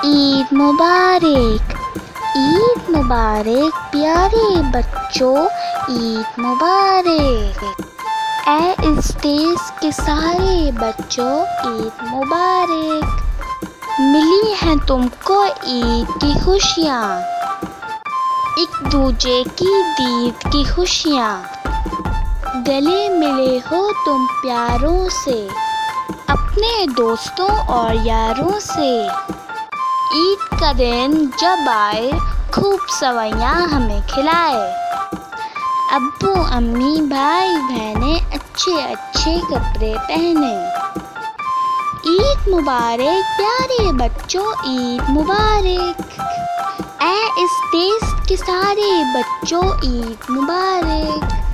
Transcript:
ईद मुबारक। ईद मुबारक प्यारे बच्चों, ईद मुबारक। ऐ इस देश के सारे बच्चों, ईद मुबारक। मिली हैं तुमको ईद की खुशियाँ, एक दूजे की दीद की खुशियाँ। गले मिले हो तुम प्यारों से, अपने दोस्तों और यारों से। ईद का दिन जब आए, खूब सवैयाँ हमें खिलाए। अब्बू अम्मी भाई बहनें अच्छे अच्छे कपड़े पहने। ईद मुबारक प्यारे बच्चों, ईद मुबारक। ऐ इस देश के सारे बच्चों, ईद मुबारक।